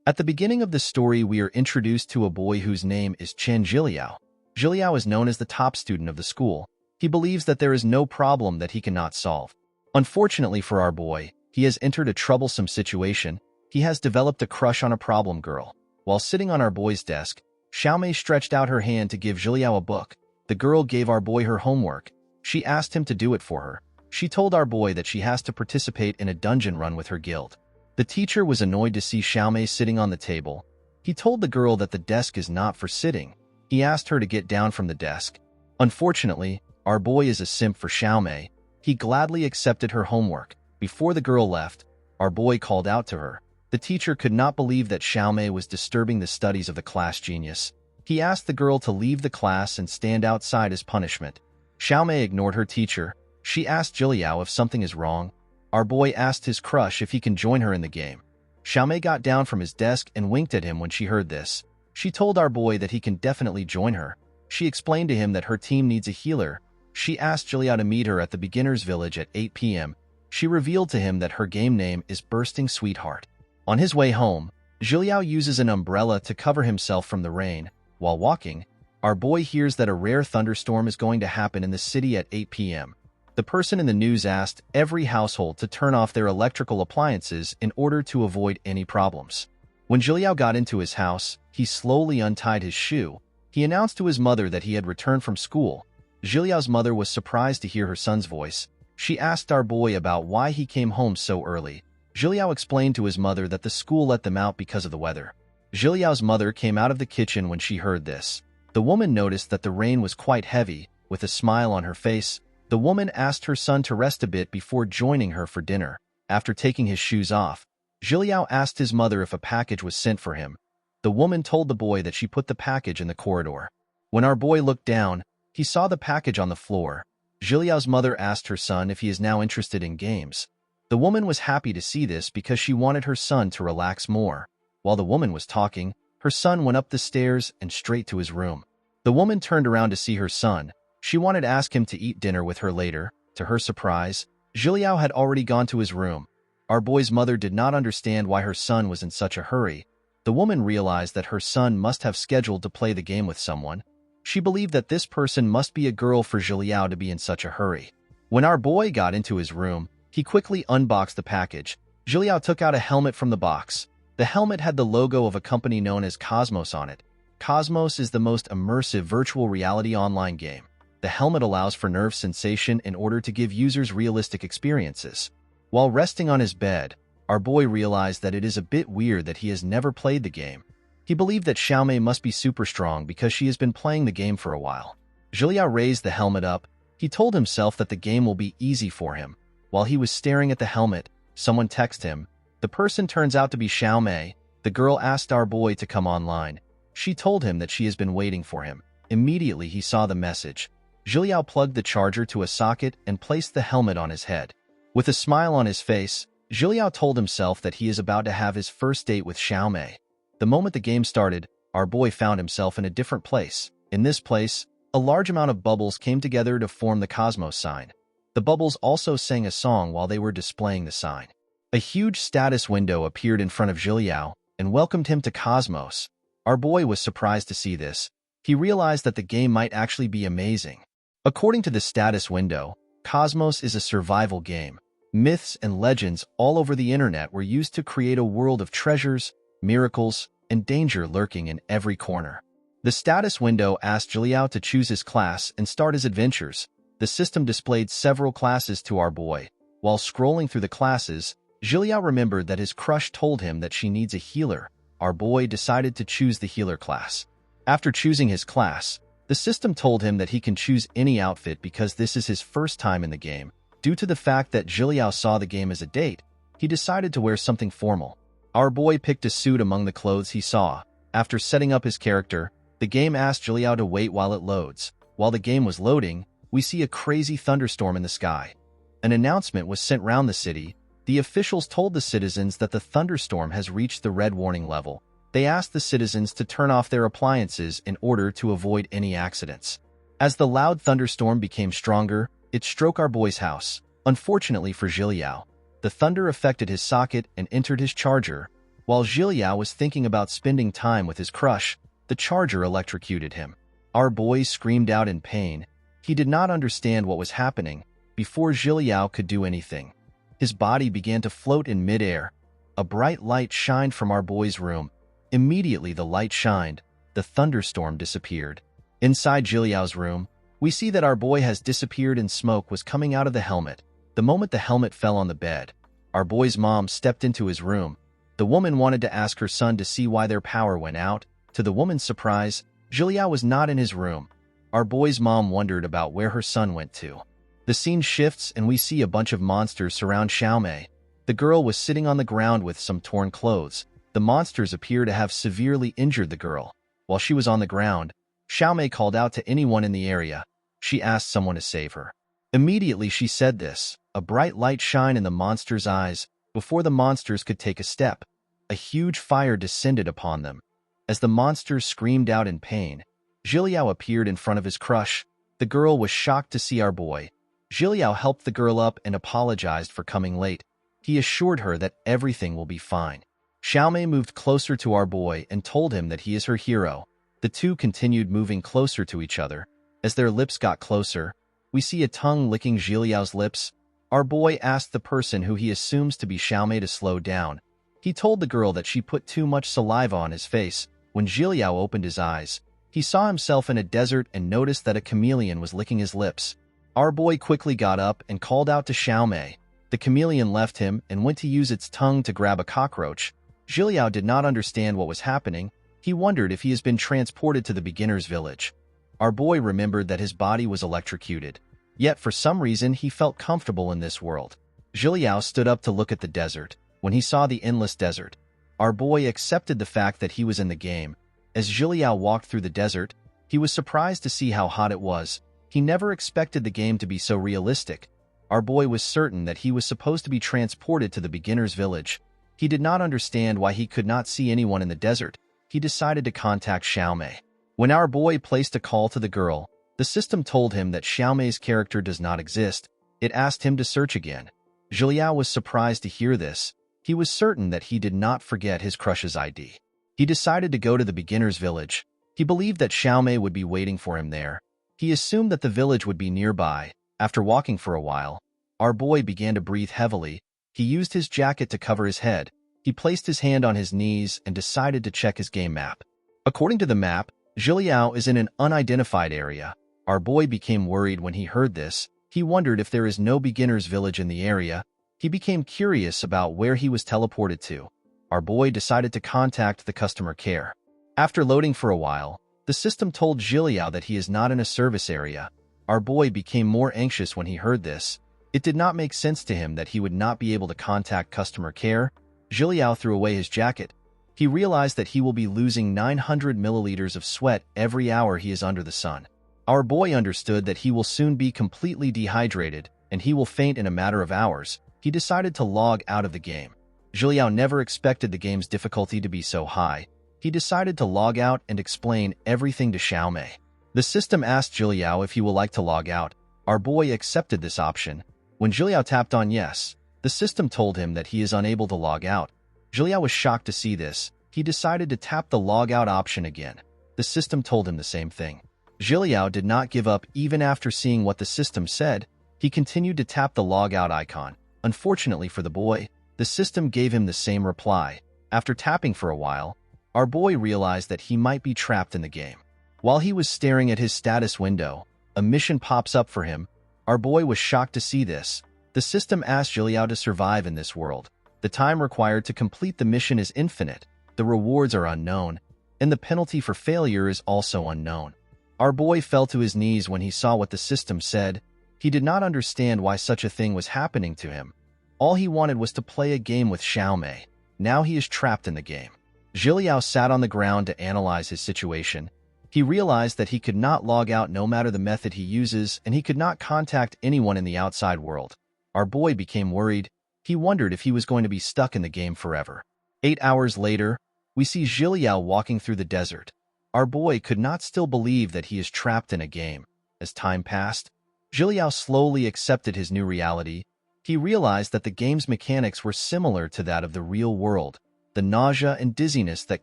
At the beginning of the story, we are introduced to a boy whose name is Chen Zhi Yi. Zhi Yi is known as the top student of the school. He believes that there is no problem that he cannot solve. Unfortunately for our boy, he has entered a troublesome situation. He has developed a crush on a problem girl. While sitting on our boy's desk, Xiaomei stretched out her hand to give Zhi Yi a book. The girl gave our boy her homework. She asked him to do it for her. She told our boy that she has to participate in a dungeon run with her guild. The teacher was annoyed to see Xiaomei sitting on the table. He told the girl that the desk is not for sitting. He asked her to get down from the desk. Unfortunately, our boy is a simp for Xiaomei. He gladly accepted her homework. Before the girl left, our boy called out to her. The teacher could not believe that Xiaomei was disturbing the studies of the class genius. He asked the girl to leave the class and stand outside as punishment. Xiaomei ignored her teacher. She asked Zhi Yi if something is wrong. Our boy asked his crush if he can join her in the game. Xiaomei got down from his desk and winked at him when she heard this. She told our boy that he can definitely join her. She explained to him that her team needs a healer. She asked Zhi Yi to meet her at the beginner's village at 8 p.m. She revealed to him that her game name is Bursting Sweetheart. On his way home, Zhi Yi uses an umbrella to cover himself from the rain. While walking, our boy hears that a rare thunderstorm is going to happen in the city at 8 p.m. The person in the news asked every household to turn off their electrical appliances in order to avoid any problems. When Zhi Yi got into his house, he slowly untied his shoe. He announced to his mother that he had returned from school. Zhi Yi's mother was surprised to hear her son's voice. She asked our boy about why he came home so early. Zhi Yi explained to his mother that the school let them out because of the weather. Zhi Yi's mother came out of the kitchen when she heard this. The woman noticed that the rain was quite heavy. With a smile on her face, the woman asked her son to rest a bit before joining her for dinner. After taking his shoes off, Zhi Yi asked his mother if a package was sent for him. The woman told the boy that she put the package in the corridor. When our boy looked down, he saw the package on the floor. Zhi Yi's mother asked her son if he is now interested in games. The woman was happy to see this because she wanted her son to relax more. While the woman was talking, her son went up the stairs and straight to his room. The woman turned around to see her son. She wanted to ask him to eat dinner with her later. To her surprise, Zhi Yi had already gone to his room. Our boy's mother did not understand why her son was in such a hurry. The woman realized that her son must have scheduled to play the game with someone. She believed that this person must be a girl for Zhi Yi to be in such a hurry. When our boy got into his room, he quickly unboxed the package. Zhi Yi took out a helmet from the box. The helmet had the logo of a company known as Cosmos on it. Cosmos is the most immersive virtual reality online game. The helmet allows for nerve sensation in order to give users realistic experiences. While resting on his bed, our boy realized that it is a bit weird that he has never played the game. He believed that Xiaomei must be super strong because she has been playing the game for a while. Zhi Yi raised the helmet up. He told himself that the game will be easy for him. While he was staring at the helmet, someone texted him. The person turns out to be Xiaomei. The girl asked our boy to come online. She told him that she has been waiting for him. Immediately he saw the message. Zhi Yi plugged the charger to a socket and placed the helmet on his head. With a smile on his face, Zhi Yi told himself that he is about to have his first date with Xiaomei. The moment the game started, our boy found himself in a different place. In this place, a large amount of bubbles came together to form the Cosmos sign. The bubbles also sang a song while they were displaying the sign. A huge status window appeared in front of Zhi Yi and welcomed him to Cosmos. Our boy was surprised to see this. He realized that the game might actually be amazing. According to the status window, Cosmos is a survival game. Myths and legends all over the internet were used to create a world of treasures, miracles, and danger lurking in every corner. The status window asked Zhi Yi to choose his class and start his adventures. The system displayed several classes to our boy. While scrolling through the classes, Zhi Yi remembered that his crush told him that she needs a healer. Our boy decided to choose the healer class. After choosing his class, the system told him that he can choose any outfit because this is his first time in the game. Due to the fact that Zhi Yi saw the game as a date, he decided to wear something formal. Our boy picked a suit among the clothes he saw. After setting up his character, the game asked Zhi Yi to wait while it loads. While the game was loading, we see a crazy thunderstorm in the sky. An announcement was sent round the city. The officials told the citizens that the thunderstorm has reached the red warning level. They asked the citizens to turn off their appliances in order to avoid any accidents. As the loud thunderstorm became stronger, it struck our boy's house. Unfortunately for Zhi Yi, the thunder affected his socket and entered his charger. While Zhiliao was thinking about spending time with his crush, the charger electrocuted him. Our boy screamed out in pain. He did not understand what was happening. Before Zhiliao could do anything, his body began to float in midair. A bright light shined from our boy's room. Immediately the light shined. The thunderstorm disappeared. Inside Zhiliao's room, we see that our boy has disappeared and smoke was coming out of the helmet. The moment the helmet fell on the bed, our boy's mom stepped into his room. The woman wanted to ask her son to see why their power went out. To the woman's surprise, Zhiliao was not in his room. Our boy's mom wondered about where her son went to. The scene shifts and we see a bunch of monsters surround Xiaomei. The girl was sitting on the ground with some torn clothes. The monsters appear to have severely injured the girl. While she was on the ground, Xiaomei called out to anyone in the area. She asked someone to save her. Immediately she said this. A bright light shined in the monster's eyes. Before the monsters could take a step, a huge fire descended upon them. As the monsters screamed out in pain, Zhiliao appeared in front of his crush. The girl was shocked to see our boy. Zhiliao helped the girl up and apologized for coming late. He assured her that everything will be fine. Xiaomei moved closer to our boy and told him that he is her hero. The two continued moving closer to each other. As their lips got closer, we see a tongue licking Zhiliao's lips. Our boy asked the person who he assumes to be Xiaomei to slow down. He told the girl that she put too much saliva on his face. When Zhiliao opened his eyes, he saw himself in a desert and noticed that a chameleon was licking his lips. Our boy quickly got up and called out to Xiaomei. The chameleon left him and went to use its tongue to grab a cockroach. Zhiliao did not understand what was happening. He wondered if he has been transported to the beginner's village. Our boy remembered that his body was electrocuted. Yet for some reason he felt comfortable in this world. Zhiliao stood up to look at the desert. When he saw the endless desert, our boy accepted the fact that he was in the game. As Zhiliao walked through the desert, he was surprised to see how hot it was. He never expected the game to be so realistic. Our boy was certain that he was supposed to be transported to the beginner's village. He did not understand why he could not see anyone in the desert. He decided to contact Xiaomei. When our boy placed a call to the girl, the system told him that Xiaomei's character does not exist. It asked him to search again. Zhiliao was surprised to hear this. He was certain that he did not forget his crush's ID. He decided to go to the beginner's village. He believed that Xiaomei would be waiting for him there. He assumed that the village would be nearby. After walking for a while, our boy began to breathe heavily. He used his jacket to cover his head. He placed his hand on his knees and decided to check his game map. According to the map, Zhiliao is in an unidentified area. Our boy became worried when he heard this. He wondered if there is no beginner's village in the area. He became curious about where he was teleported to. Our boy decided to contact the customer care. After loading for a while, the system told Zhiliao that he is not in a service area. Our boy became more anxious when he heard this. It did not make sense to him that he would not be able to contact customer care. Zhiliao threw away his jacket. He realized that he will be losing 900 milliliters of sweat every hour he is under the sun. Our boy understood that he will soon be completely dehydrated and he will faint in a matter of hours. He decided to log out of the game. Zhiliao never expected the game's difficulty to be so high. He decided to log out and explain everything to Xiaomei. The system asked Zhiliao if he will like to log out. Our boy accepted this option. When Zhiliao tapped on yes, the system told him that he is unable to log out. Zhiliao was shocked to see this. He decided to tap the log out option again. The system told him the same thing. Zhiliao did not give up even after seeing what the system said. He continued to tap the log out icon. Unfortunately for the boy, the system gave him the same reply. After tapping for a while, our boy realized that he might be trapped in the game. While he was staring at his status window, a mission pops up for him. Our boy was shocked to see this. The system asked Zhiliao to survive in this world. The time required to complete the mission is infinite. The rewards are unknown, and the penalty for failure is also unknown. Our boy fell to his knees when he saw what the system said. He did not understand why such a thing was happening to him. All he wanted was to play a game with Xiaomei. Now he is trapped in the game. Zhiliao sat on the ground to analyze his situation. He realized that he could not log out no matter the method he uses, and he could not contact anyone in the outside world. Our boy became worried. He wondered if he was going to be stuck in the game forever. 8 hours later, we see Zhiliao walking through the desert. Our boy could not still believe that he is trapped in a game. As time passed, Zhiliao slowly accepted his new reality. He realized that the game's mechanics were similar to that of the real world. The nausea and dizziness that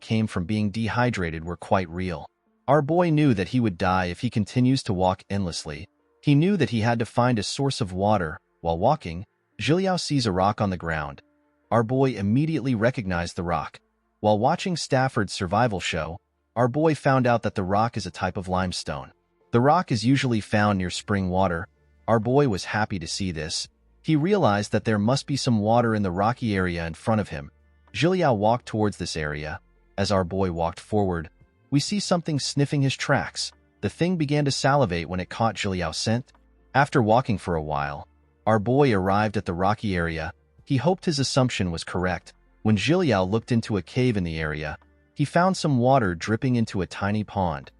came from being dehydrated were quite real. Our boy knew that he would die if he continues to walk endlessly. He knew that he had to find a source of water. While walking, Zhiliao sees a rock on the ground. Our boy immediately recognized the rock. While watching Stafford's survival show, our boy found out that the rock is a type of limestone. The rock is usually found near spring water. Our boy was happy to see this. He realized that there must be some water in the rocky area in front of him. Zhiliao walked towards this area. As our boy walked forward, we see something sniffing his tracks. The thing began to salivate when it caught Zhiliao's scent. After walking for a while, our boy arrived at the rocky area. He hoped his assumption was correct. When Zhiliao looked into a cave in the area, he found some water dripping into a tiny pond.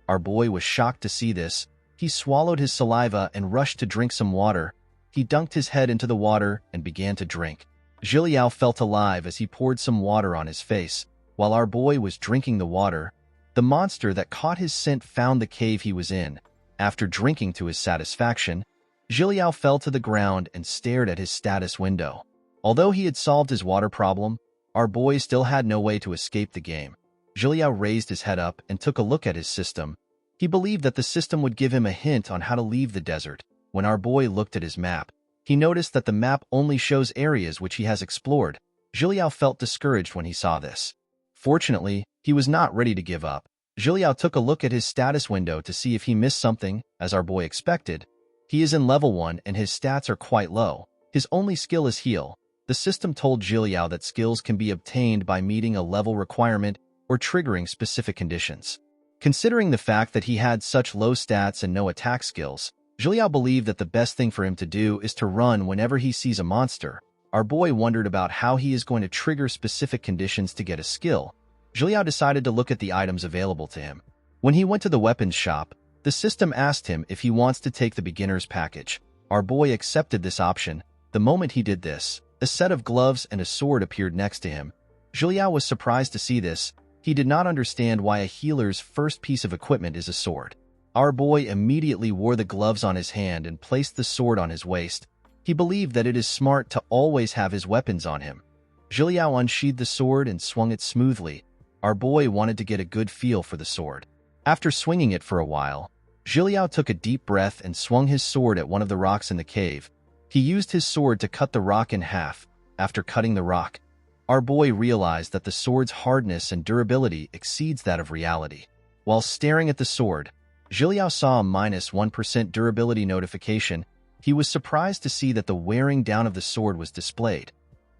Our boy was shocked to see this. He swallowed his saliva and rushed to drink some water. He dunked his head into the water and began to drink. Zhiliao felt alive as he poured some water on his face. While our boy was drinking the water, the monster that caught his scent found the cave he was in. After drinking to his satisfaction, Zhiliao fell to the ground and stared at his status window. Although he had solved his water problem, our boy still had no way to escape the game. Zhiliao raised his head up and took a look at his system. He believed that the system would give him a hint on how to leave the desert. When our boy looked at his map, he noticed that the map only shows areas which he has explored. Zhiliao felt discouraged when he saw this. Fortunately, he was not ready to give up. Zhiliao took a look at his status window to see if he missed something. As our boy expected, he is in level 1 and his stats are quite low. His only skill is heal. The system told Zhiliao that skills can be obtained by meeting a level requirement or triggering specific conditions. Considering the fact that he had such low stats and no attack skills, Zhiliao believed that the best thing for him to do is to run whenever he sees a monster. Our boy wondered about how he is going to trigger specific conditions to get a skill. Zhiliao decided to look at the items available to him. When he went to the weapons shop, the system asked him if he wants to take the beginner's package. Our boy accepted this option. The moment he did this, a set of gloves and a sword appeared next to him. Zhiliao was surprised to see this. He did not understand why a healer's first piece of equipment is a sword. Our boy immediately wore the gloves on his hand and placed the sword on his waist. He believed that it is smart to always have his weapons on him. Zhiliao unsheathed the sword and swung it smoothly. Our boy wanted to get a good feel for the sword. After swinging it for a while, Zhiliao took a deep breath and swung his sword at one of the rocks in the cave. He used his sword to cut the rock in half. After cutting the rock, our boy realized that the sword's hardness and durability exceeds that of reality. While staring at the sword, Zhiliao saw a -1% durability notification. He was surprised to see that the wearing down of the sword was displayed.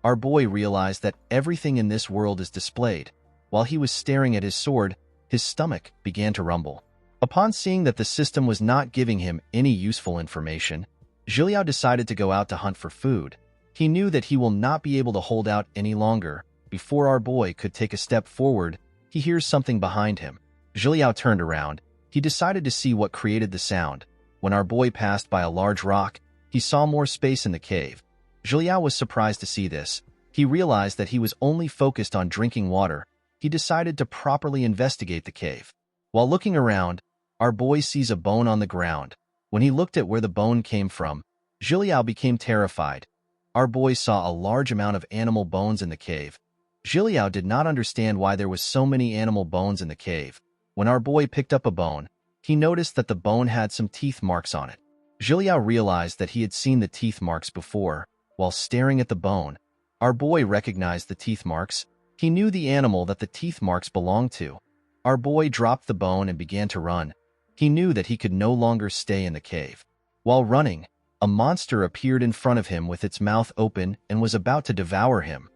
Our boy realized that everything in this world is displayed. While he was staring at his sword, his stomach began to rumble. Upon seeing that the system was not giving him any useful information, Zhiliao decided to go out to hunt for food. He knew that he will not be able to hold out any longer. Before our boy could take a step forward, he hears something behind him. Zhiliao turned around. He decided to see what created the sound. When our boy passed by a large rock, he saw more space in the cave. Zhiliao was surprised to see this. He realized that he was only focused on drinking water. He decided to properly investigate the cave. While looking around, our boy sees a bone on the ground. When he looked at where the bone came from, Zhiliao became terrified. Our boy saw a large amount of animal bones in the cave. Zhiliao did not understand why there was so many animal bones in the cave. When our boy picked up a bone, he noticed that the bone had some teeth marks on it. Zhiliao realized that he had seen the teeth marks before. While staring at the bone, our boy recognized the teeth marks. He knew the animal that the teeth marks belonged to. Our boy dropped the bone and began to run. He knew that he could no longer stay in the cave. While running, a monster appeared in front of him with its mouth open and was about to devour him.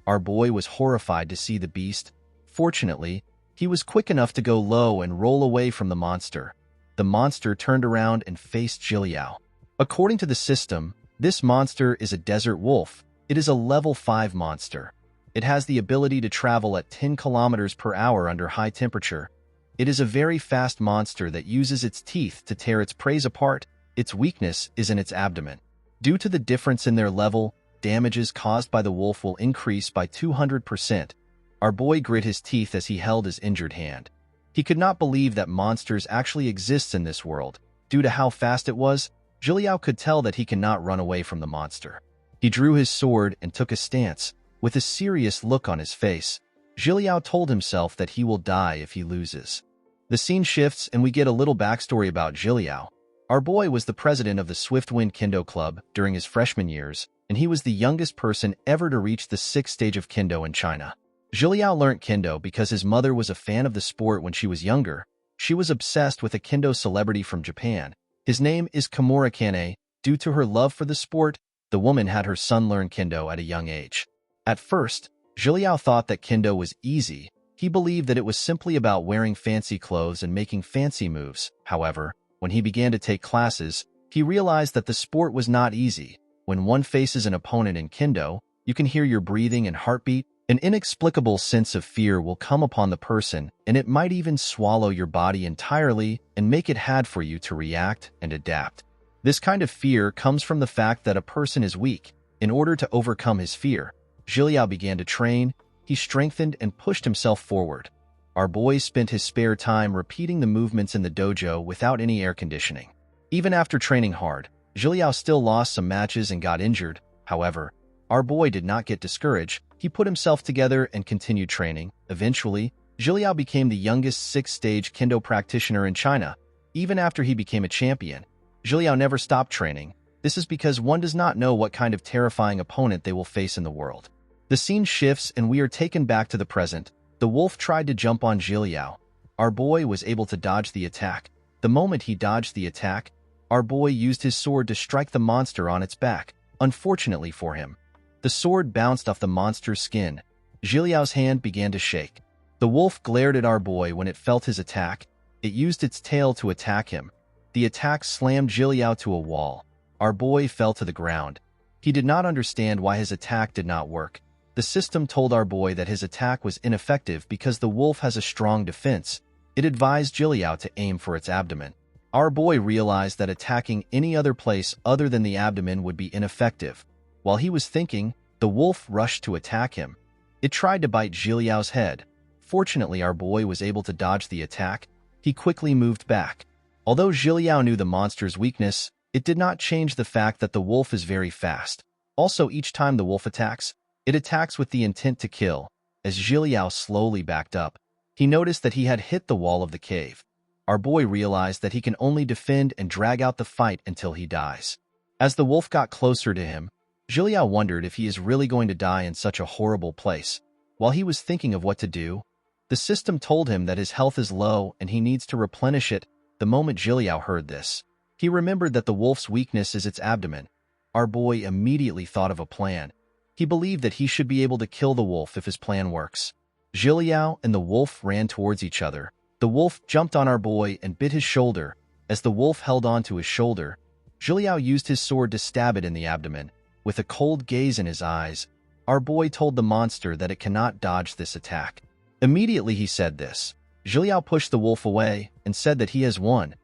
Our boy was horrified to see the beast. Fortunately, he was quick enough to go low and roll away from the monster. The monster turned around and faced Zhiliao. According to the system, this monster is a desert wolf. It is a level 5 monster. It has the ability to travel at 10 kilometers per hour under high temperature. It is a very fast monster that uses its teeth to tear its prey apart. Its weakness is in its abdomen. Due to the difference in their level, damages caused by the wolf will increase by 200%. Our boy grit his teeth as he held his injured hand. He could not believe that monsters actually exist in this world. Due to how fast it was, Zhiliao could tell that he cannot run away from the monster. He drew his sword and took a stance. With a serious look on his face, Zhiliao told himself that he will die if he loses. The scene shifts and we get a little backstory about Zhiliao. Our boy was the president of the Swiftwind Kendo Club during his freshman years, and he was the youngest person ever to reach the 6th stage of Kendo in China. Zhiliao learned Kendo because his mother was a fan of the sport when she was younger. She was obsessed with a Kendo celebrity from Japan. His name is Kimura Kane. Due to her love for the sport, the woman had her son learn Kendo at a young age. At first, Zhiliao thought that Kendo was easy. He believed that it was simply about wearing fancy clothes and making fancy moves. However, when he began to take classes, he realized that the sport was not easy. When one faces an opponent in Kendo, you can hear your breathing and heartbeat. An inexplicable sense of fear will come upon the person, and it might even swallow your body entirely and make it hard for you to react and adapt. This kind of fear comes from the fact that a person is weak. In order to overcome his fear, Zhiliao began to train. He strengthened and pushed himself forward. Our boy spent his spare time repeating the movements in the dojo without any air conditioning. Even after training hard, Zhiliao still lost some matches and got injured. However, our boy did not get discouraged. He put himself together and continued training. Eventually, Zhiliao became the youngest 6th stage Kendo practitioner in China. Even after he became a champion, Zhiliao never stopped training. This is because one does not know what kind of terrifying opponent they will face in the world. The scene shifts and we are taken back to the present. The wolf tried to jump on Zhiliao. Our boy was able to dodge the attack. The moment he dodged the attack, our boy used his sword to strike the monster on its back. Unfortunately for him, the sword bounced off the monster's skin. Zhiliao's hand began to shake. The wolf glared at our boy when it felt his attack. It used its tail to attack him. The attack slammed Zhiliao to a wall. Our boy fell to the ground. He did not understand why his attack did not work. The system told our boy that his attack was ineffective because the wolf has a strong defense. It advised Zhiliao to aim for its abdomen. Our boy realized that attacking any other place other than the abdomen would be ineffective. While he was thinking, the wolf rushed to attack him. It tried to bite Zhiliao's head. Fortunately, our boy was able to dodge the attack. He quickly moved back. Although Zhiliao knew the monster's weakness, it did not change the fact that the wolf is very fast. Also, each time the wolf attacks, it attacks with the intent to kill. As Zhiliao slowly backed up, he noticed that he had hit the wall of the cave. Our boy realized that he can only defend and drag out the fight until he dies. As the wolf got closer to him, Zhiliao wondered if he is really going to die in such a horrible place. While he was thinking of what to do, the system told him that his health is low and he needs to replenish it. The moment Zhiliao heard this, he remembered that the wolf's weakness is its abdomen. Our boy immediately thought of a plan. He believed that he should be able to kill the wolf if his plan works. Zhiliao and the wolf ran towards each other. The wolf jumped on our boy and bit his shoulder. As the wolf held on to his shoulder, Zhiliao used his sword to stab it in the abdomen. With a cold gaze in his eyes, our boy told the monster that it cannot dodge this attack. Immediately he said this. Zhiliao pushed the wolf away and said that he has won.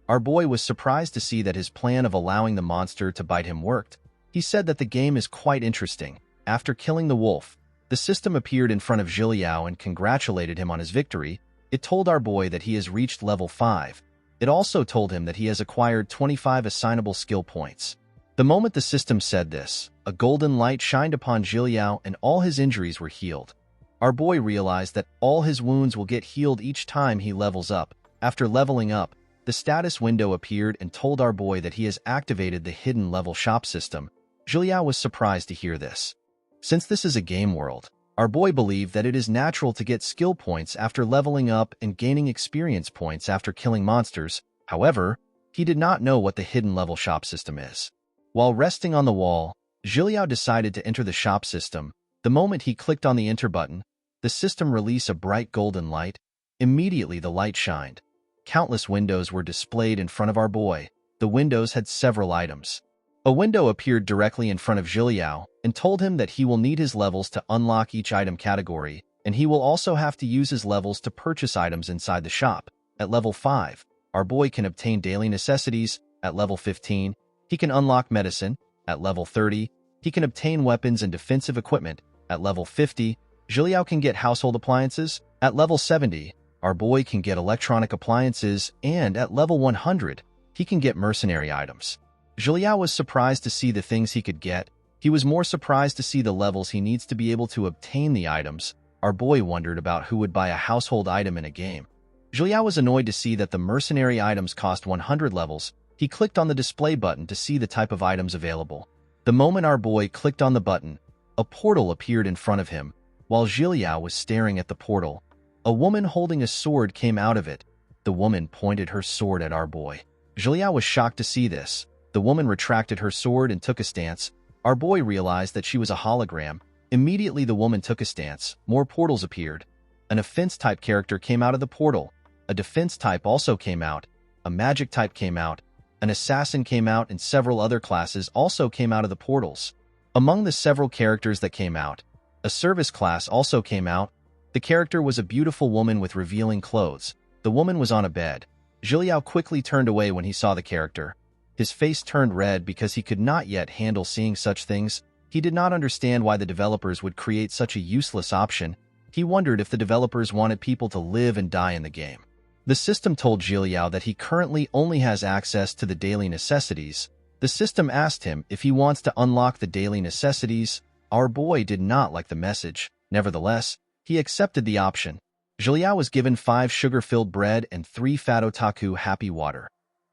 Our boy was surprised to see that his plan of allowing the monster to bite him worked. He said that the game is quite interesting. After killing the wolf, the system appeared in front of Zhiliao and congratulated him on his victory. It told our boy that he has reached level 5. It also told him that he has acquired 25 assignable skill points. The moment the system said this, a golden light shined upon Zhiliao and all his injuries were healed. Our boy realized that all his wounds will get healed each time he levels up. After leveling up, the status window appeared and told our boy that he has activated the hidden level shop system. Zhiliao was surprised to hear this. Since this is a game world, our boy believed that it is natural to get skill points after leveling up and gaining experience points after killing monsters. However, he did not know what the hidden level shop system is. While resting on the wall, Zhiliao decided to enter the shop system. The moment he clicked on the enter button, the system released a bright golden light. Immediately the light shined. Countless windows were displayed in front of our boy. The windows had several items. A window appeared directly in front of Zhiliao and told him that he will need his levels to unlock each item category, and he will also have to use his levels to purchase items inside the shop. At level 5, our boy can obtain daily necessities. At level 15, he can unlock medicine. At level 30, he can obtain weapons and defensive equipment. At level 50, Zhiliao can get household appliances. At level 70, our boy can get electronic appliances, and at level 100, he can get mercenary items. Zhiliao was surprised to see the things he could get. He was more surprised to see the levels he needs to be able to obtain the items. Our boy wondered about who would buy a household item in a game. Zhiliao was annoyed to see that the mercenary items cost 100 levels. He clicked on the display button to see the type of items available. The moment our boy clicked on the button, a portal appeared in front of him. While Zhiliao was staring at the portal, a woman holding a sword came out of it. The woman pointed her sword at our boy. Zhiliao was shocked to see this. The woman retracted her sword and took a stance. Our boy realized that she was a hologram. Immediately the woman took a stance. More portals appeared. An offense-type character came out of the portal. A defense type also came out. A magic type came out. An assassin came out, and several other classes also came out of the portals. Among the several characters that came out, a service class also came out. The character was a beautiful woman with revealing clothes. The woman was on a bed. Zhiliao quickly turned away when he saw the character. His face turned red because he could not yet handle seeing such things. He did not understand why the developers would create such a useless option. He wondered if the developers wanted people to live and die in the game. The system told Zhiliao that he currently only has access to the daily necessities. The system asked him if he wants to unlock the daily necessities. Our boy did not like the message. Nevertheless, he accepted the option. Zhiliao was given 5 sugar-filled bread and 3 fat otaku happy water.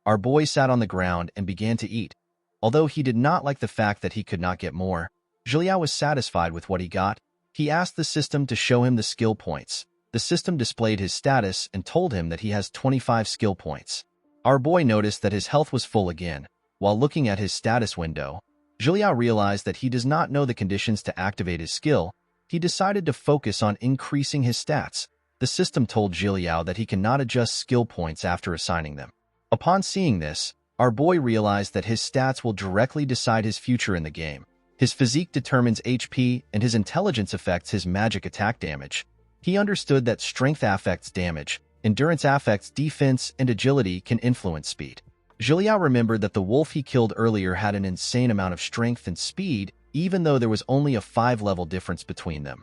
Our boy sat on the ground and began to eat. Although he did not like the fact that he could not get more, Zhiliao was satisfied with what he got. He asked the system to show him the skill points. The system displayed his status and told him that he has 25 skill points. Our boy noticed that his health was full again. While looking at his status window, Zhiliao realized that he does not know the conditions to activate his skill. He decided to focus on increasing his stats. The system told Zhiliao that he cannot adjust skill points after assigning them. Upon seeing this, our boy realized that his stats will directly decide his future in the game. His physique determines HP, and his intelligence affects his magic attack damage. He understood that strength affects damage, endurance affects defense, and agility can influence speed. Zhiliao remembered that the wolf he killed earlier had an insane amount of strength and speed, even though there was only a 5-level difference between them.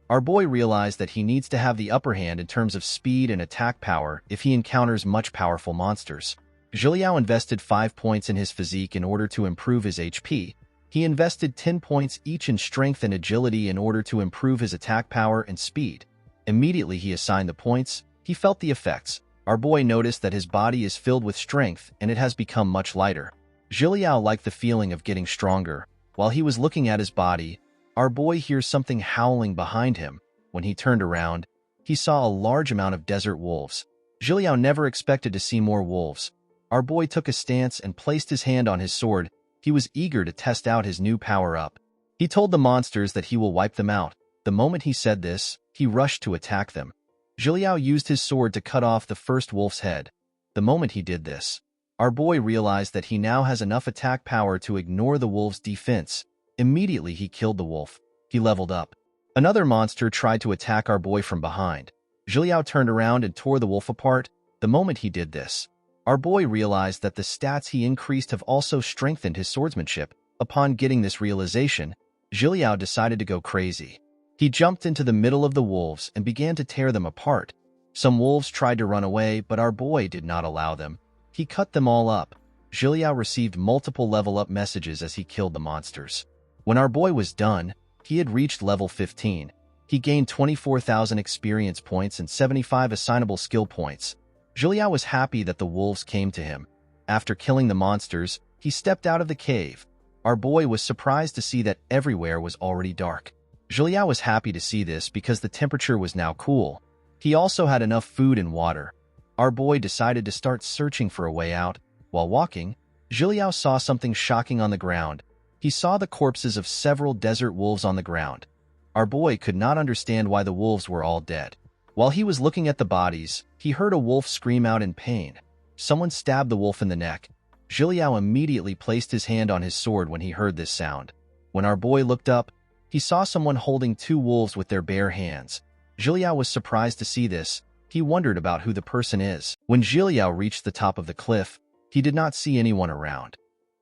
Our boy realized that he needs to have the upper hand in terms of speed and attack power if he encounters much powerful monsters. Zhiliao invested 5 points in his physique in order to improve his HP. He invested 10 points each in strength and agility in order to improve his attack power and speed. Immediately he assigned the points. He felt the effects. Our boy noticed that his body is filled with strength and it has become much lighter. Zhiliao liked the feeling of getting stronger. While he was looking at his body, our boy hears something howling behind him. When he turned around, he saw a large amount of desert wolves. Zhiliao never expected to see more wolves. Our boy took a stance and placed his hand on his sword. He was eager to test out his new power-up. He told the monsters that he will wipe them out. The moment he said this, he rushed to attack them. Zhiliao used his sword to cut off the first wolf's head. The moment he did this, our boy realized that he now has enough attack power to ignore the wolf's defense. Immediately he killed the wolf. He leveled up. Another monster tried to attack our boy from behind. Zhiliao turned around and tore the wolf apart. The moment he did this, our boy realized that the stats he increased have also strengthened his swordsmanship. Upon getting this realization, Zhiliao decided to go crazy. He jumped into the middle of the wolves and began to tear them apart. Some wolves tried to run away, but our boy did not allow them. He cut them all up. Zhiliao received multiple level-up messages as he killed the monsters. When our boy was done, he had reached level 15. He gained 24,000 experience points and 75 assignable skill points. Zhiliao was happy that the wolves came to him. After killing the monsters, he stepped out of the cave. Our boy was surprised to see that everywhere was already dark. Zhiliao was happy to see this because the temperature was now cool. He also had enough food and water. Our boy decided to start searching for a way out. While walking, Zhiliao saw something shocking on the ground. He saw the corpses of several desert wolves on the ground. Our boy could not understand why the wolves were all dead. While he was looking at the bodies, he heard a wolf scream out in pain. Someone stabbed the wolf in the neck. Zhiliao immediately placed his hand on his sword when he heard this sound. When our boy looked up, he saw someone holding 2 wolves with their bare hands. Zhiliao was surprised to see this. He wondered about who the person is. When Zhiliao reached the top of the cliff, he did not see anyone around.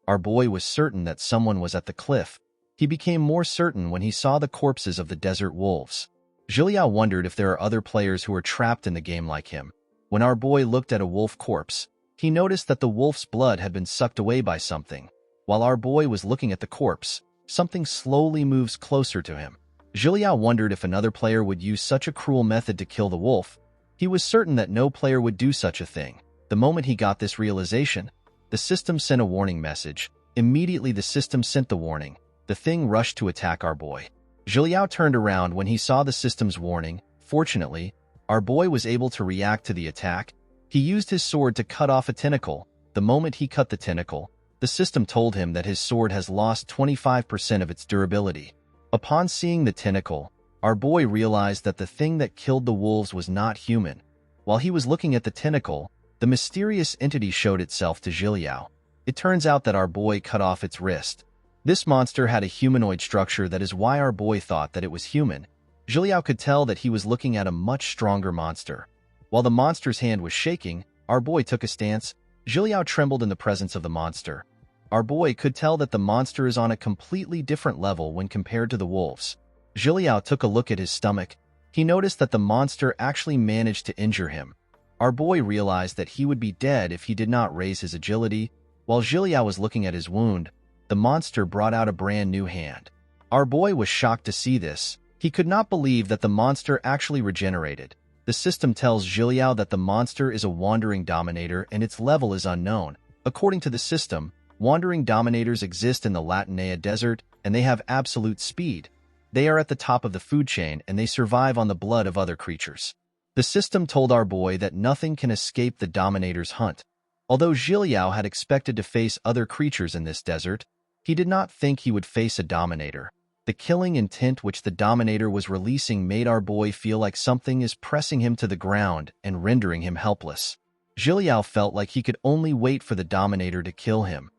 Our boy was certain that someone was at the cliff. He became more certain when he saw the corpses of the desert wolves. Zhiliao wondered if there are other players who are trapped in the game like him. When our boy looked at a wolf corpse, he noticed that the wolf's blood had been sucked away by something. While our boy was looking at the corpse, something slowly moves closer to him. Zhiliao wondered if another player would use such a cruel method to kill the wolf. He was certain that no player would do such a thing. The moment he got this realization, the system sent a warning message. Immediately the system sent the warning. The thing rushed to attack our boy. Zhiliao turned around when he saw the system's warning. Fortunately, our boy was able to react to the attack. He used his sword to cut off a tentacle. The moment he cut the tentacle, the system told him that his sword has lost 25% of its durability. Upon seeing the tentacle, our boy realized that the thing that killed the wolves was not human. While he was looking at the tentacle, the mysterious entity showed itself to Zhiliao. It turns out that our boy cut off its wrist. This monster had a humanoid structure, that is why our boy thought that it was human. Zhiliao could tell that he was looking at a much stronger monster. While the monster's hand was shaking, our boy took a stance. Zhiliao trembled in the presence of the monster. Our boy could tell that the monster is on a completely different level when compared to the wolves. Zhiliao took a look at his stomach. He noticed that the monster actually managed to injure him. Our boy realized that he would be dead if he did not raise his agility. While Zhiliao was looking at his wound, the monster brought out a brand new hand. Our boy was shocked to see this. He could not believe that the monster actually regenerated. The system tells Zhiliao that the monster is a wandering dominator and its level is unknown. According to the system, wandering dominators exist in the Latinea desert and they have absolute speed. They are at the top of the food chain and they survive on the blood of other creatures. The system told our boy that nothing can escape the dominator's hunt. Although Zhiliao had expected to face other creatures in this desert, he did not think he would face a dominator. The killing intent which the dominator was releasing made our boy feel like something is pressing him to the ground and rendering him helpless. Zhiliao felt like he could only wait for the dominator to kill him.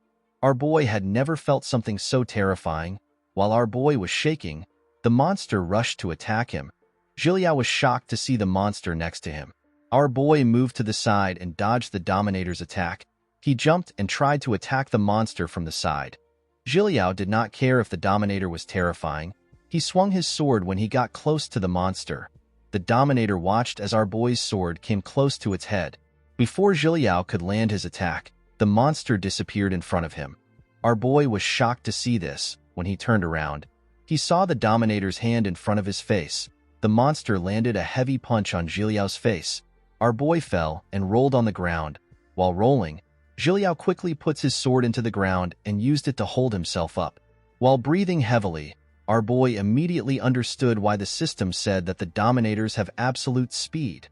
Our boy had never felt something so terrifying. While our boy was shaking, the monster rushed to attack him. Zhiliao was shocked to see the monster next to him. Our boy moved to the side and dodged the dominator's attack. He jumped and tried to attack the monster from the side. Zhiliao did not care if the dominator was terrifying. He swung his sword when he got close to the monster. The dominator watched as our boy's sword came close to its head. Before Zhiliao could land his attack, the monster disappeared in front of him. Our boy was shocked to see this. When he turned around, he saw the dominator's hand in front of his face. The monster landed a heavy punch on Zhiliao's face. Our boy fell and rolled on the ground. While rolling, Zhiliao quickly puts his sword into the ground and used it to hold himself up. While breathing heavily, our boy immediately understood why the system said that the dominators have absolute speed.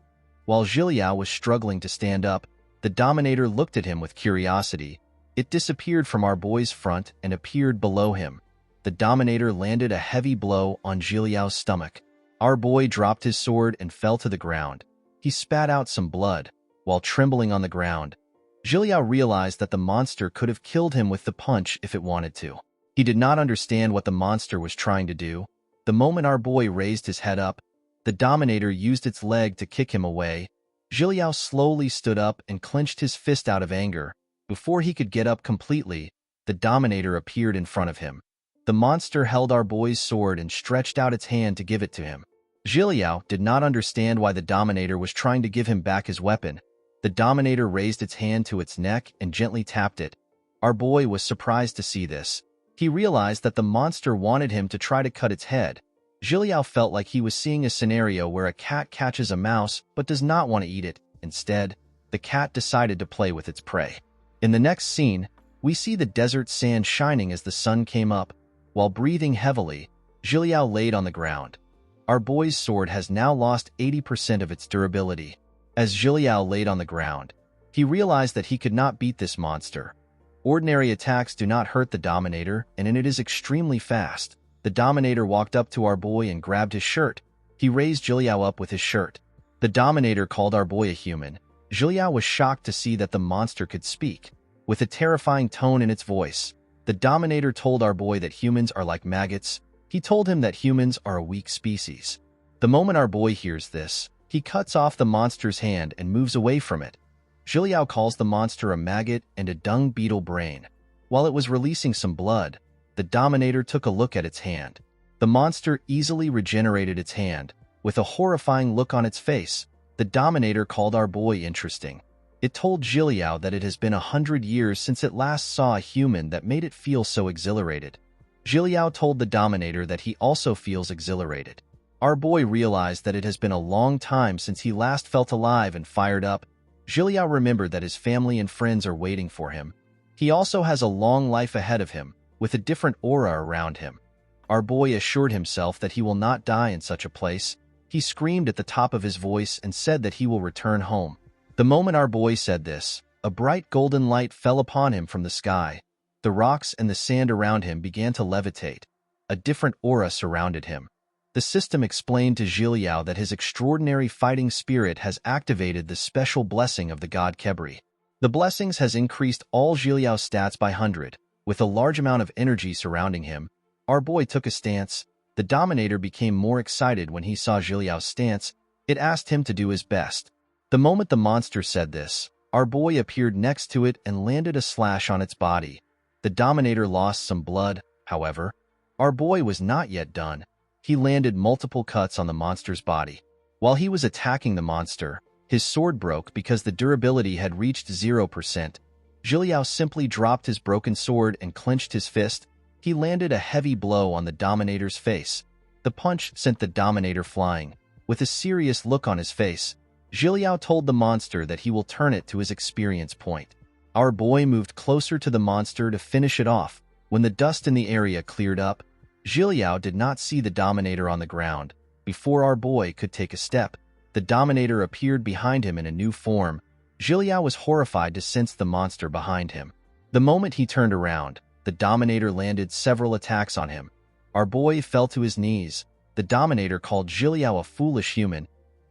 While Zhiliao was struggling to stand up, the dominator looked at him with curiosity. It disappeared from our boy's front and appeared below him. The dominator landed a heavy blow on Zhiliao's stomach. Our boy dropped his sword and fell to the ground. He spat out some blood. While trembling on the ground, Zhiliao realized that the monster could have killed him with the punch if it wanted to. He did not understand what the monster was trying to do. The moment our boy raised his head up, the dominator used its leg to kick him away. Zhiliao slowly stood up and clenched his fist out of anger. Before he could get up completely, the dominator appeared in front of him. The monster held our boy's sword and stretched out its hand to give it to him. Zhiliao did not understand why the dominator was trying to give him back his weapon. The dominator raised its hand to its neck and gently tapped it. Our boy was surprised to see this. He realized that the monster wanted him to try to cut its head. Zhiliao felt like he was seeing a scenario where a cat catches a mouse but does not want to eat it. Instead, the cat decided to play with its prey. In the next scene, we see the desert sand shining as the sun came up. While breathing heavily, Zhiliao laid on the ground. Our boy's sword has now lost 80% of its durability. As Zhiliao laid on the ground, he realized that he could not beat this monster. Ordinary attacks do not hurt the dominator, and it is extremely fast. The dominator walked up to our boy and grabbed his shirt. He raised Zhiliao up with his shirt. The dominator called our boy a human. Zhiliao was shocked to see that the monster could speak. With a terrifying tone in its voice, the dominator told our boy that humans are like maggots. He told him that humans are a weak species. The moment our boy hears this, he cuts off the monster's hand and moves away from it. Zhiliao calls the monster a maggot and a dung beetle brain. While it was releasing some blood, the dominator took a look at its hand. The monster easily regenerated its hand. With a horrifying look on its face, the dominator called our boy interesting. It told Zhiliao that it has been 100 years since it last saw a human that made it feel so exhilarated. Zhiliao told the Dominator that he also feels exhilarated. Our boy realized that it has been a long time since he last felt alive and fired up. Zhiliao remembered that his family and friends are waiting for him. He also has a long life ahead of him, with a different aura around him. Our boy assured himself that he will not die in such a place. He screamed at the top of his voice and said that he will return home. The moment our boy said this, a bright golden light fell upon him from the sky. The rocks and the sand around him began to levitate. A different aura surrounded him. The system explained to Zhiliao that his extraordinary fighting spirit has activated the special blessing of the god Kebri. The blessings has increased all Zhiliao's stats by 100. With a large amount of energy surrounding him, our boy took a stance. The Dominator became more excited when he saw Zhiliao's stance. It asked him to do his best. The moment the monster said this, our boy appeared next to it and landed a slash on its body. The Dominator lost some blood, however. Our boy was not yet done. He landed multiple cuts on the monster's body. While he was attacking the monster, his sword broke because the durability had reached 0%. Zhiliao simply dropped his broken sword and clenched his fist. He landed a heavy blow on the Dominator's face. The punch sent the Dominator flying. With a serious look on his face, Zhiliao told the monster that he will turn it to his experience point. Our boy moved closer to the monster to finish it off. When the dust in the area cleared up, Zhiliao did not see the Dominator on the ground. Before our boy could take a step, the Dominator appeared behind him in a new form. Zhiliao was horrified to sense the monster behind him. The moment he turned around, the Dominator landed several attacks on him. Our boy fell to his knees. The Dominator called Zhiliao a foolish human.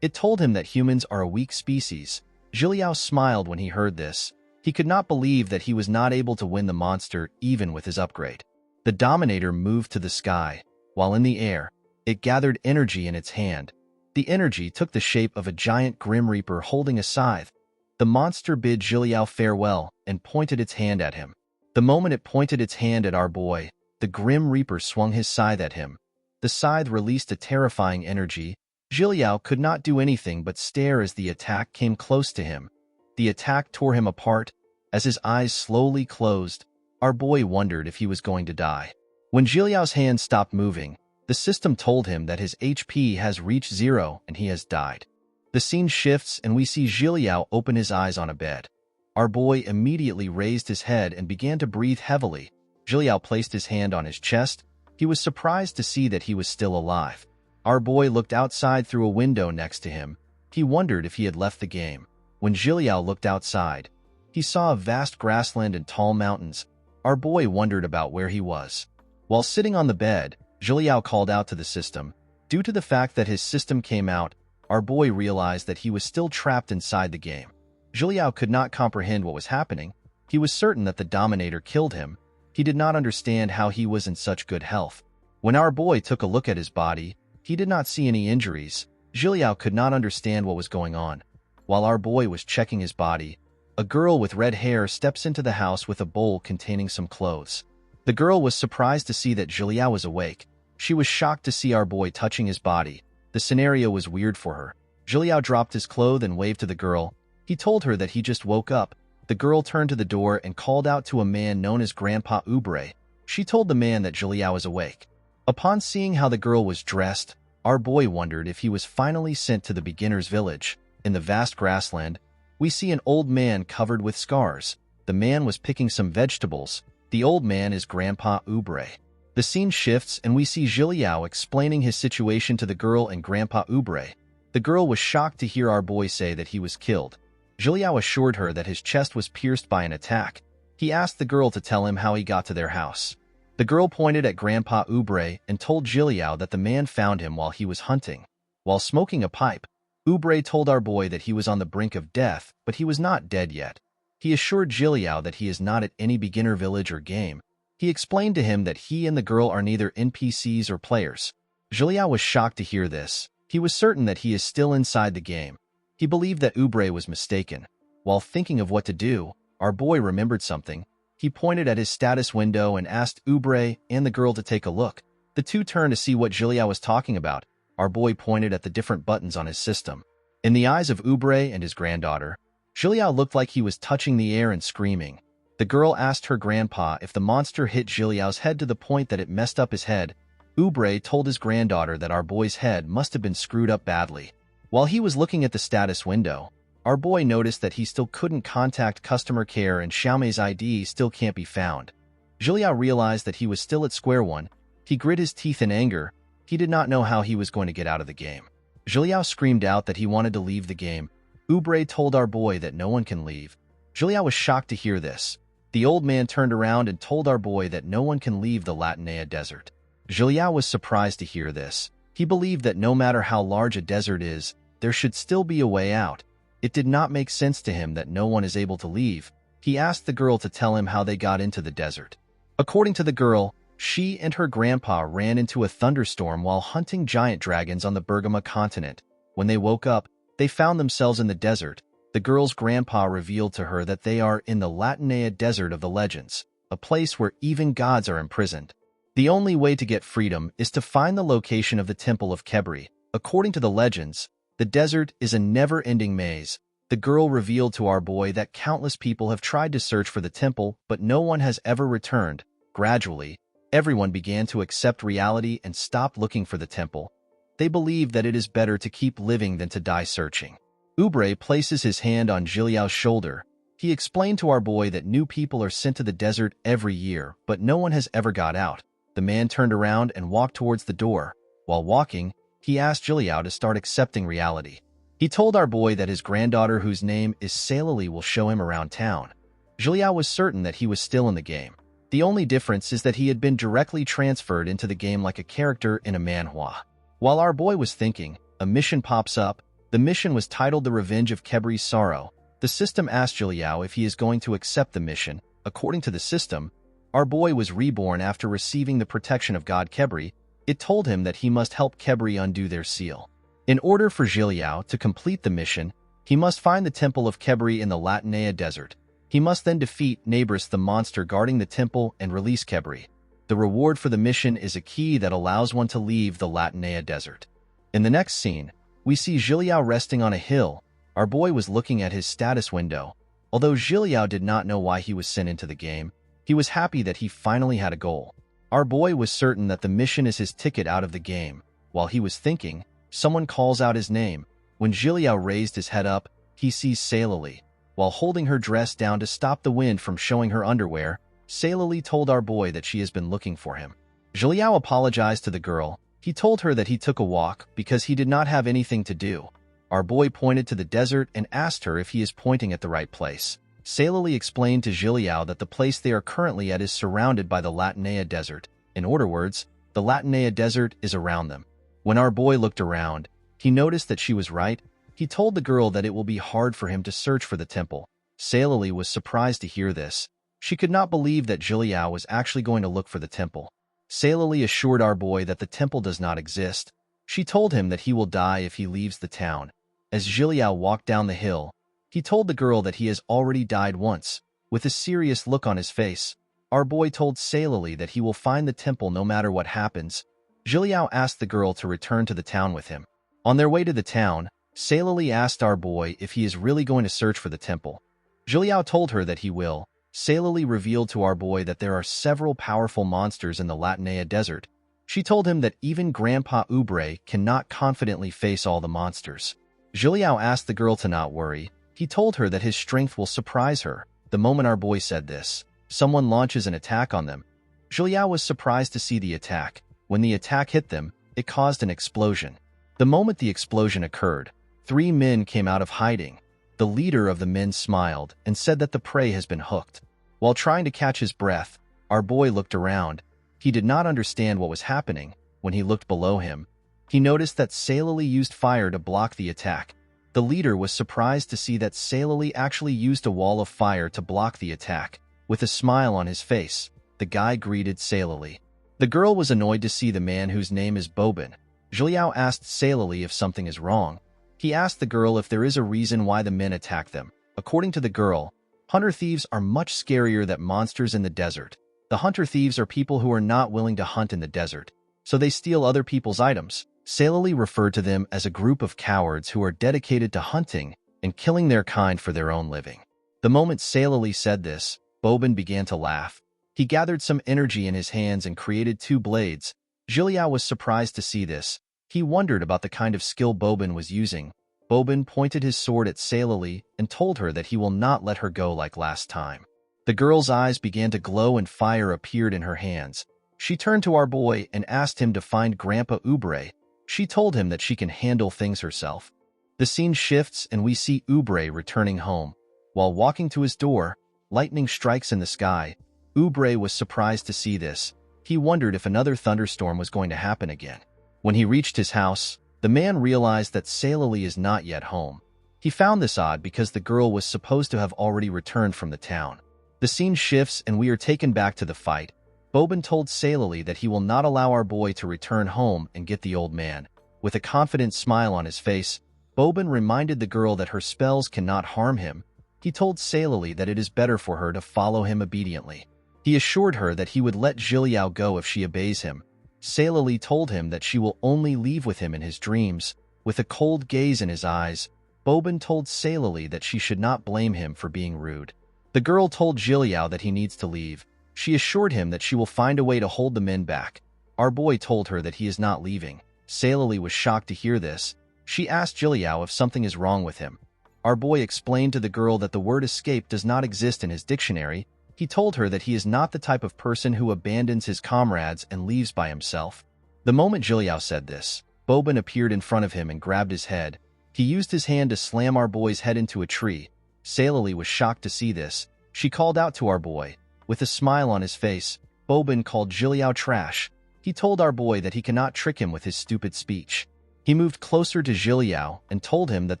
It told him that humans are a weak species. Zhiliao smiled when he heard this. He could not believe that he was not able to win the monster even with his upgrade. The Dominator moved to the sky. While in the air, it gathered energy in its hand. The energy took the shape of a giant Grim Reaper holding a scythe. The monster bid Zhiliao farewell and pointed its hand at him. The moment it pointed its hand at our boy, the Grim Reaper swung his scythe at him. The scythe released a terrifying energy. Zhiliao could not do anything but stare as the attack came close to him. The attack tore him apart. As his eyes slowly closed, our boy wondered if he was going to die. When Zhiliao's hand stopped moving, the system told him that his HP has reached 0 and he has died. The scene shifts and we see Zhiliao open his eyes on a bed. Our boy immediately raised his head and began to breathe heavily. Zhiliao placed his hand on his chest. He was surprised to see that he was still alive. Our boy looked outside through a window next to him. He wondered if he had left the game. When Zhiliao looked outside, he saw a vast grassland and tall mountains. Our boy wondered about where he was. While sitting on the bed, Zhiliao called out to the system. Due to the fact that his system came out, our boy realized that he was still trapped inside the game. Zhiliao could not comprehend what was happening. He was certain that the Dominator killed him. He did not understand how he was in such good health. When our boy took a look at his body, he did not see any injuries. Zhiliao could not understand what was going on. While our boy was checking his body, a girl with red hair steps into the house with a bowl containing some clothes. The girl was surprised to see that Zhiliao was awake. She was shocked to see our boy touching his body. The scenario was weird for her. Zhiliao dropped his clothes and waved to the girl. He told her that he just woke up. The girl turned to the door and called out to a man known as Grandpa Ubre. She told the man that Zhiliao was awake. Upon seeing how the girl was dressed, our boy wondered if he was finally sent to the beginner's village. In the vast grassland, we see an old man covered with scars. The man was picking some vegetables. The old man is Grandpa Ubre. The scene shifts and we see Zhiliao explaining his situation to the girl and Grandpa Ubre. The girl was shocked to hear our boy say that he was killed. Zhiliao assured her that his chest was pierced by an attack. He asked the girl to tell him how he got to their house. The girl pointed at Grandpa Ubre and told Zhiliao that the man found him while he was hunting. While smoking a pipe, Ubre told our boy that he was on the brink of death, but he was not dead yet. He assured Zhiliao that he is not at any beginner village or game. He explained to him that he and the girl are neither NPCs or players. Zhiliao was shocked to hear this. He was certain that he is still inside the game. He believed that Ubre was mistaken. While thinking of what to do, our boy remembered something. He pointed at his status window and asked Ubre and the girl to take a look. The two turned to see what Zhiliao was talking about. Our boy pointed at the different buttons on his system. In the eyes of Ubre and his granddaughter, Zhiliao looked like he was touching the air and screaming. The girl asked her grandpa if the monster hit Zhiliao's head to the point that it messed up his head. Ubre told his granddaughter that our boy's head must have been screwed up badly. While he was looking at the status window, our boy noticed that he still couldn't contact customer care and Xiaomei's ID still can't be found. Zhiliao realized that he was still at square one. He grit his teeth in anger. He did not know how he was going to get out of the game. Zhiliao screamed out that he wanted to leave the game. Ubre told our boy that no one can leave. Zhiliao was shocked to hear this. The old man turned around and told our boy that no one can leave the Latinea desert. Zhiliao was surprised to hear this. He believed that no matter how large a desert is, there should still be a way out. It did not make sense to him that no one is able to leave. He asked the girl to tell him how they got into the desert. According to the girl, she and her grandpa ran into a thunderstorm while hunting giant dragons on the Bergama continent. When they woke up, they found themselves in the desert. The girl's grandpa revealed to her that they are in the Latinea Desert of the Legends, a place where even gods are imprisoned. The only way to get freedom is to find the location of the Temple of Kebri. According to the legends, the desert is a never-ending maze. The girl revealed to our boy that countless people have tried to search for the temple, but no one has ever returned. Gradually, everyone began to accept reality and stopped looking for the temple. They believe that it is better to keep living than to die searching. Ubre places his hand on Zhiliao's shoulder. He explained to our boy that new people are sent to the desert every year, but no one has ever got out. The man turned around and walked towards the door. While walking, he asked Zhiliao to start accepting reality. He told our boy that his granddaughter, whose name is Sailali, will show him around town. Zhiliao was certain that he was still in the game. The only difference is that he had been directly transferred into the game like a character in a manhwa. While our boy was thinking, a mission pops up. The mission was titled The Revenge of Kebri's Sorrow. The system asked Zhiliao if he is going to accept the mission. According to the system, our boy was reborn after receiving the protection of God Kebri. It told him that he must help Kebri undo their seal. In order for Zhiliao to complete the mission, he must find the Temple of Kebri in the Latinea Desert. He must then defeat Nabris, the monster guarding the temple, and release Kebri. The reward for the mission is a key that allows one to leave the Latinea Desert. In the next scene, we see Zhiliao resting on a hill. Our boy was looking at his status window. Although Zhiliao did not know why he was sent into the game, he was happy that he finally had a goal. Our boy was certain that the mission is his ticket out of the game. While he was thinking, someone calls out his name. When Zhiliao raised his head up, he sees Sailali. While holding her dress down to stop the wind from showing her underwear, Sailali told our boy that she has been looking for him. Zhiliao apologized to the girl. He told her that he took a walk because he did not have anything to do. Our boy pointed to the desert and asked her if he is pointing at the right place. Sailali explained to Zhiliao that the place they are currently at is surrounded by the Latinea Desert. In other words, the Latinea Desert is around them. When our boy looked around, he noticed that she was right. He told the girl that it will be hard for him to search for the temple. Sailali was surprised to hear this. She could not believe that Zhiliao was actually going to look for the temple. Sailali assured our boy that the temple does not exist. She told him that he will die if he leaves the town. As Zhiliao walked down the hill, he told the girl that he has already died once. With a serious look on his face, our boy told Sailali that he will find the temple no matter what happens. Zhiliao asked the girl to return to the town with him. On their way to the town, Sailali asked our boy if he is really going to search for the temple. Zhiliao told her that he will. Sailali revealed to our boy that there are several powerful monsters in the Latinea Desert. She told him that even Grandpa Ubre cannot confidently face all the monsters. Zhiliao asked the girl to not worry. He told her that his strength will surprise her. The moment our boy said this, someone launches an attack on them. Zhiliao was surprised to see the attack. When the attack hit them, it caused an explosion. The moment the explosion occurred, 3 men came out of hiding. The leader of the men smiled and said that the prey has been hooked. While trying to catch his breath, our boy looked around. He did not understand what was happening. When he looked below him, he noticed that Sailali used fire to block the attack. The leader was surprised to see that Sailali actually used a wall of fire to block the attack. With a smile on his face, the guy greeted Sailali. The girl was annoyed to see the man whose name is Bobin. Zhiliao asked Sailali if something is wrong. He asked the girl if there is a reason why the men attack them. According to the girl, hunter-thieves are much scarier than monsters in the desert. The hunter-thieves are people who are not willing to hunt in the desert, so they steal other people's items. Sailali referred to them as a group of cowards who are dedicated to hunting and killing their kind for their own living. The moment Sailali said this, Bobin began to laugh. He gathered some energy in his hands and created 2 blades. Zhiliao was surprised to see this. He wondered about the kind of skill Bobin was using. Bobin pointed his sword at Sailali and told her that he will not let her go like last time. The girl's eyes began to glow and fire appeared in her hands. She turned to our boy and asked him to find Grandpa Ubre. She told him that she can handle things herself. The scene shifts and we see Ubre returning home. While walking to his door, lightning strikes in the sky. Ubre was surprised to see this. He wondered if another thunderstorm was going to happen again. When he reached his house, the man realized that Sailali is not yet home. He found this odd because the girl was supposed to have already returned from the town. The scene shifts and we are taken back to the fight. Bobin told Sailali that he will not allow our boy to return home and get the old man. With a confident smile on his face, Bobin reminded the girl that her spells cannot harm him. He told Sailali that it is better for her to follow him obediently. He assured her that he would let Zhiliao go if she obeys him. Sailali told him that she will only leave with him in his dreams. With a cold gaze in his eyes, Bobin told Sailali that she should not blame him for being rude. The girl told Zhiliao that he needs to leave. She assured him that she will find a way to hold the men back. Our boy told her that he is not leaving. Sailali was shocked to hear this. She asked Zhiliao if something is wrong with him. Our boy explained to the girl that the word escape does not exist in his dictionary. He told her that he is not the type of person who abandons his comrades and leaves by himself. The moment Zhiliao said this, Bobin appeared in front of him and grabbed his head. He used his hand to slam our boy's head into a tree. Sailali was shocked to see this. She called out to our boy. With a smile on his face, Bobin called Zhiliao trash. He told our boy that he cannot trick him with his stupid speech. He moved closer to Zhiliao and told him that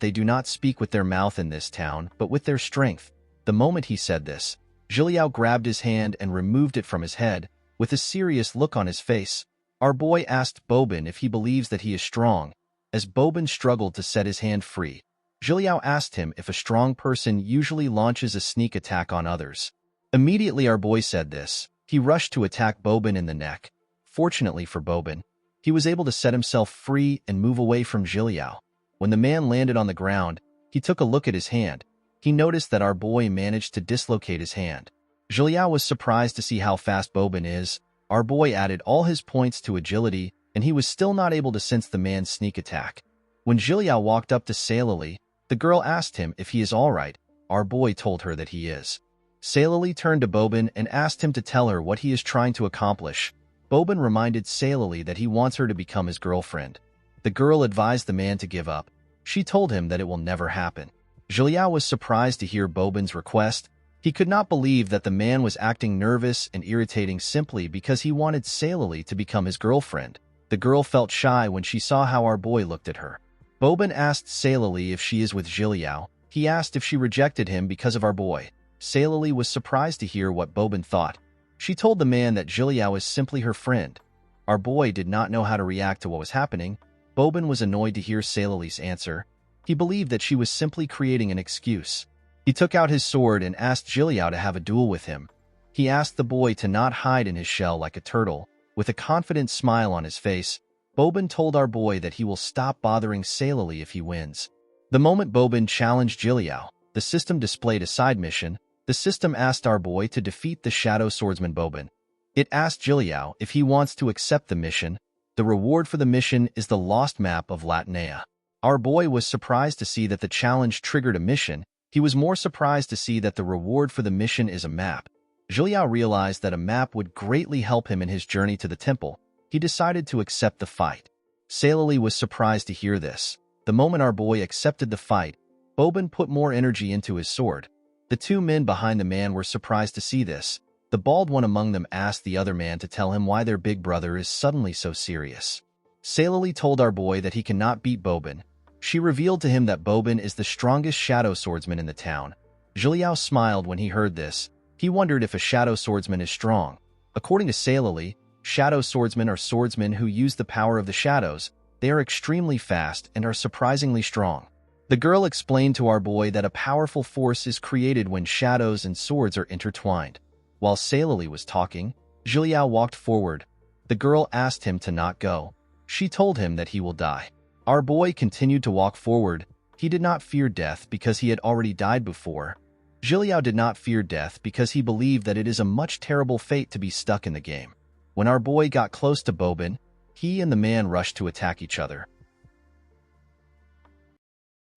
they do not speak with their mouth in this town, but with their strength. The moment he said this, Zhiliao grabbed his hand and removed it from his head. With a serious look on his face, our boy asked Bobin if he believes that he is strong. As Bobin struggled to set his hand free, Zhiliao asked him if a strong person usually launches a sneak attack on others. Immediately our boy said this. He rushed to attack Bobin in the neck. Fortunately for Bobin, he was able to set himself free and move away from Zhiliao. When the man landed on the ground, he took a look at his hand. He noticed that our boy managed to dislocate his hand. Zhiliao was surprised to see how fast Bobin is. Our boy added all his points to agility, and he was still not able to sense the man's sneak attack. When Zhiliao walked up to Sailali, the girl asked him if he is all right. Our boy told her that he is. Sailali turned to Bobin and asked him to tell her what he is trying to accomplish. Bobin reminded Sailali that he wants her to become his girlfriend. The girl advised the man to give up. She told him that it will never happen. Zhiliao was surprised to hear Bobin's request. He could not believe that the man was acting nervous and irritating simply because he wanted Sailali to become his girlfriend. The girl felt shy when she saw how our boy looked at her. Bobin asked Sailali if she is with Zhiliao. He asked if she rejected him because of our boy. Sailali was surprised to hear what Bobin thought. She told the man that Zhiliao is simply her friend. Our boy did not know how to react to what was happening. Bobin was annoyed to hear Sailali's answer. He believed that she was simply creating an excuse. He took out his sword and asked Zhiliao to have a duel with him. He asked the boy to not hide in his shell like a turtle. With a confident smile on his face, Bobin told our boy that he will stop bothering Sailali if he wins. The moment Bobin challenged Zhiliao, the system displayed a side mission. The system asked our boy to defeat the shadow swordsman Bobin. It asked Zhiliao if he wants to accept the mission. The reward for the mission is the lost map of Latnea. Our boy was surprised to see that the challenge triggered a mission. He was more surprised to see that the reward for the mission is a map. Zhiliao realized that a map would greatly help him in his journey to the temple. He decided to accept the fight. Sailali was surprised to hear this. The moment our boy accepted the fight, Bobin put more energy into his sword. The 2 men behind the man were surprised to see this. The bald one among them asked the other man to tell him why their big brother is suddenly so serious. Sailali told our boy that he cannot beat Bobin. She revealed to him that Bobin is the strongest shadow swordsman in the town. Zhiliao smiled when he heard this. He wondered if a shadow swordsman is strong. According to Sailali, shadow swordsmen are swordsmen who use the power of the shadows. They are extremely fast and are surprisingly strong. The girl explained to our boy that a powerful force is created when shadows and swords are intertwined. While Sailali was talking, Zhiliao walked forward. The girl asked him to not go. She told him that he will die. Our boy continued to walk forward. He did not fear death because he had already died before. Zhiliao did not fear death because he believed that it is a much terrible fate to be stuck in the game. When our boy got close to Bobin, he and the man rushed to attack each other.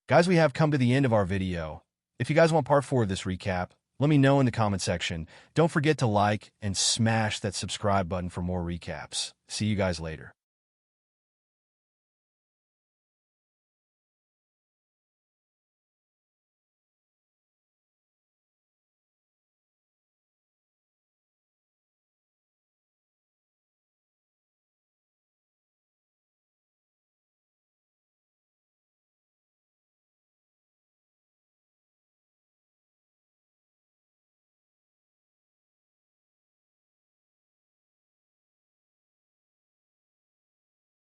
Guys, we have come to the end of our video. If you guys want part 4 of this recap, let me know in the comment section. Don't forget to like and smash that subscribe button for more recaps. See you guys later.